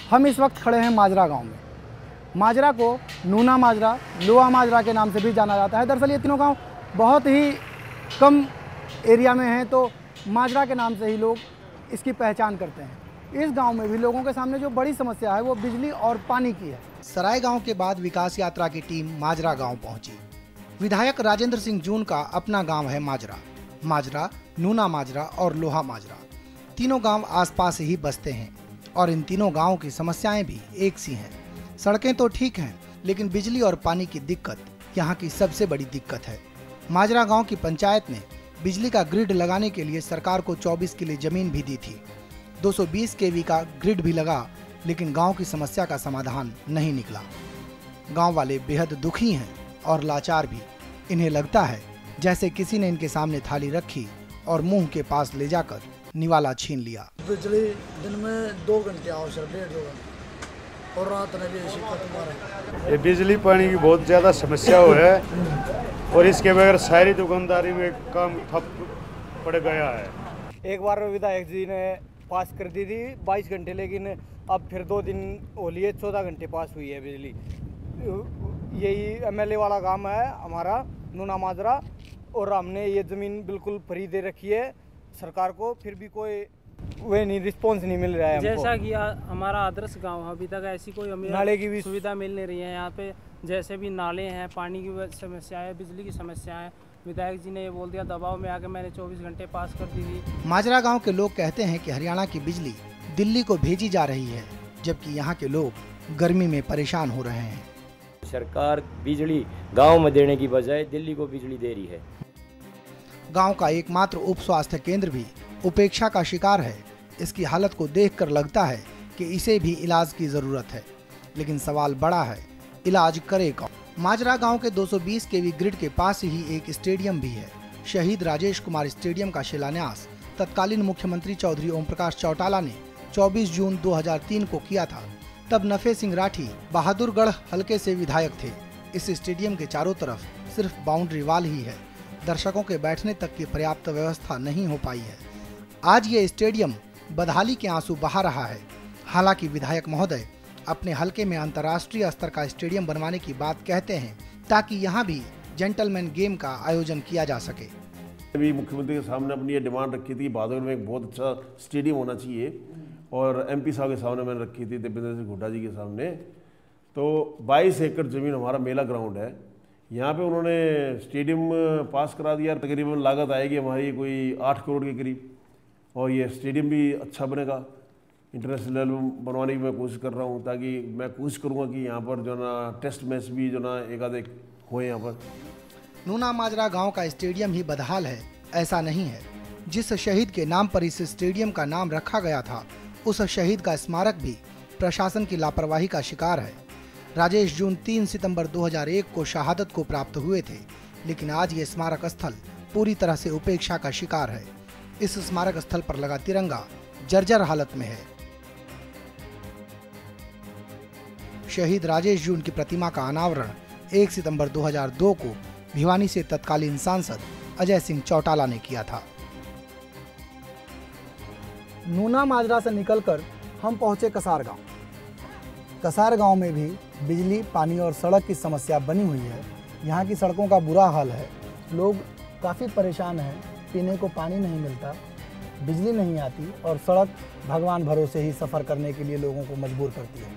हम इस वक्त खड़े हैं माजरा गांव में। माजरा को नूना माजरा, लोहा माजरा के नाम से भी जाना जाता है। दरअसल ये तीनों गांव बहुत ही कम एरिया में हैं, तो माजरा के नाम से ही लोग इसकी पहचान करते हैं। इस गांव में भी लोगों के सामने जो बड़ी समस्या है वो बिजली और पानी की है। सराय गांव के बाद विकास यात्रा की टीम माजरा गांव पहुंची। विधायक राजेंद्र सिंह जून का अपना गांव है माजरा। माजरा, नूना माजरा और लोहा माजरा, तीनों गांव आसपास ही बसते हैं और इन तीनों गांवों की समस्याएं भी एक सी हैं। सड़कें तो ठीक हैं, लेकिन बिजली और पानी की दिक्कत यहाँ की सबसे बड़ी दिक्कत है। माजरा गांव की पंचायत ने बिजली का ग्रिड लगाने के लिए सरकार को 24 किले जमीन भी दी थी। 220 केवी का ग्रिड भी लगा, लेकिन गांव की समस्या का समाधान नहीं निकला। गांव वाले बेहद दुखी हैं और लाचार भी। इन्हें लगता है जैसे किसी ने इनके सामने थाली रखी और मुंह के पास ले जाकर निवाला छीन लिया। बिजली दिन में 2 घंटे आओ सर, 1.5 घंटे, और रात में भी ऐसी खत्म। ये बिजली पानी की बहुत ज़्यादा समस्या है और इसके बगैर सारी दुकानदारी में काम ठप पड़ गया है। एक बार विधायक जी ने पास कर दी थी 22 घंटे, लेकिन अब फिर 2 दिन हो लिए 14 घंटे पास हुई है बिजली। यही एमएलए वाला काम है हमारा नूना माजरा, और हमने ये ज़मीन बिल्कुल फ्री दे रखी है सरकार को, फिर भी कोई वे नहीं रिस्पॉन्स नहीं मिल रहा है हमको। जैसा कि हमारा आदर्श गांव है, अभी तक ऐसी कोई हमें नाले की भी सुविधा मिल नहीं रही है। यहाँ पे जैसे भी नाले हैं, पानी की समस्या है, बिजली की समस्या है। विधायक जी ने ये बोल दिया, दबाव में आके मैंने 24 घंटे पास कर दी थी। माजरा गांव के लोग कहते हैं कि हरियाणा की बिजली दिल्ली को भेजी जा रही है, जबकि यहाँ के लोग गर्मी में परेशान हो रहे हैं। सरकार बिजली गांव में देने की बजाय दिल्ली को बिजली दे रही है। गांव का एकमात्र उप स्वास्थ्य केंद्र भी उपेक्षा का शिकार है। इसकी हालत को देखकर लगता है कि इसे भी इलाज की जरूरत है, लेकिन सवाल बड़ा है, इलाज करे कौन? माजरा गांव के 220 केवी ग्रिड के पास ही एक स्टेडियम भी है। शहीद राजेश कुमार स्टेडियम का शिलान्यास तत्कालीन मुख्यमंत्री चौधरी ओम प्रकाश चौटाला ने 24 जून 2003 को किया था। तब नफे सिंह राठी बहादुरगढ़ हलके से विधायक थे। इस स्टेडियम के चारों तरफ सिर्फ बाउंड्री वाल ही है। दर्शकों के बैठने तक की पर्याप्त व्यवस्था नहीं हो पाई है। आज ये स्टेडियम बदहाली के आंसू बहा रहा है। हालांकि विधायक महोदय अपने हलके में अंतर्राष्ट्रीय स्तर का स्टेडियम बनवाने की बात कहते हैं, ताकि यहाँ भी जेंटलमैन गेम का आयोजन किया जा सके। अभी मुख्यमंत्री के सामने अपनी ये डिमांड रखी थी, बहादुर में एक बहुत अच्छा स्टेडियम होना चाहिए, और एमपी साहब के सामने मैंने रखी थी, देवेंद्र सिंह हुड्डा जी के सामने। तो 22 एकड़ ज़मीन हमारा मेला ग्राउंड है, यहाँ पे उन्होंने स्टेडियम पास करा दिया। तकरीबन लागत आएगी हमारी कोई 8 करोड़ के करीब, और ये स्टेडियम भी अच्छा बनेगा। इंटरनेशनल लेवल बनवाने की मैं कोशिश कर रहा हूँ, ताकि मैं कोशिश करूँगा कि यहाँ पर जो ना टेस्ट मैच भी जो ना एक आधे हो यहाँ पर। नूना माजरा गांव का स्टेडियम ही बदहाल है, ऐसा नहीं है। जिस शहीद के नाम पर इस स्टेडियम का नाम रखा गया था, उस शहीद का स्मारक भी प्रशासन की लापरवाही का शिकार है। राजेश जून 3 सितंबर 2001 को शहादत को प्राप्त हुए थे, लेकिन आज ये स्मारक स्थल पूरी तरह से उपेक्षा का शिकार है। इस स्मारक स्थल पर लगा तिरंगा जर्जर हालत में है। शहीद राजेश जून की प्रतिमा का अनावरण 1 सितंबर 2002 को भिवानी से तत्कालीन सांसद अजय सिंह चौटाला ने किया था। नूना माजरा से निकलकर हम पहुंचे कसार गांव। कसार गांव में भी बिजली, पानी और सड़क की समस्या बनी हुई है। यहाँ की सड़कों का बुरा हाल है। लोग काफ़ी परेशान हैं। पीने को पानी नहीं मिलता, बिजली नहीं आती, और सड़क भगवान भरोसे ही सफ़र करने के लिए लोगों को मजबूर करती है।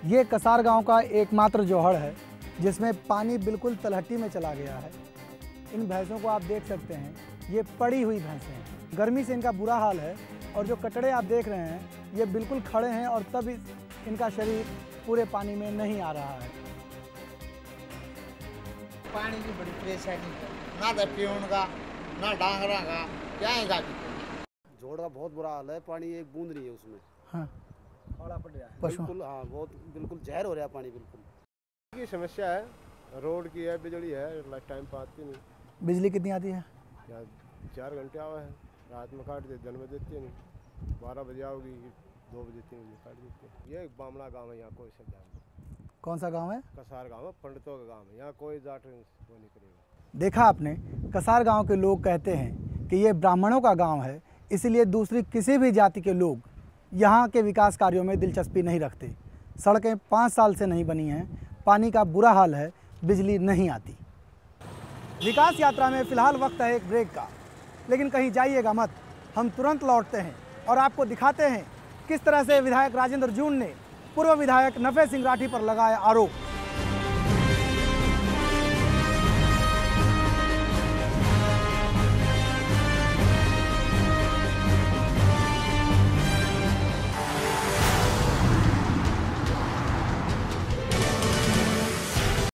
ये कसार गांव का एकमात्र जोहड़ है जिसमें पानी बिल्कुल तलहटी में चला गया है। इन भैंसों को आप देख सकते हैं, ये पड़ी हुई भैंसें हैं। गर्मी से इनका बुरा हाल है, और जो कटड़े आप देख रहे हैं ये बिल्कुल खड़े हैं, और तब इनका शरीर पूरे पानी में नहीं आ रहा है। पानी की बड़ी परेशानी है, ना पीने का ना डांगरा का, क्या है जोड़ का बहुत बुरा हाल है। पानी एक बूंद नहीं है उसमें। हाँ, खाड़ा पड़ रहा है बिल्कुल। हाँ, बहुत बिल्कुल जहर हो रहा है पानी। बिल्कुल की समस्या है, रोड की है, बिजली है, लाइफ टाइम पर आती नहीं। बिजली कितनी आती है? 4 घंटे आवा है, रात में काट दे, दिन में देती नहीं। 12 बजे आओगी, 2 बजे 3 बजे काट देती है। ये बामला गाँव है, यहाँ कोई सुविधा नहीं। कौन सा गांव है? कसार गाँव है, पंडितों का गाँव है, यहाँ कोई जाट वो नहीं करेगा। देखा आपने, कसार गांव के लोग कहते हैं कि ये ब्राह्मणों का गांव है, इसलिए दूसरी किसी भी जाति के लोग यहाँ के विकास कार्यों में दिलचस्पी नहीं रखते। सड़कें 5 साल से नहीं बनी हैं, पानी का बुरा हाल है, बिजली नहीं आती। विकास यात्रा में फ़िलहाल वक्त है एक ब्रेक का, लेकिन कहीं जाइएगा मत, हम तुरंत लौटते हैं और आपको दिखाते हैं किस तरह से विधायक राजेंद्र जून ने पूर्व विधायक नफे सिंह राठी पर लगाया आरोप।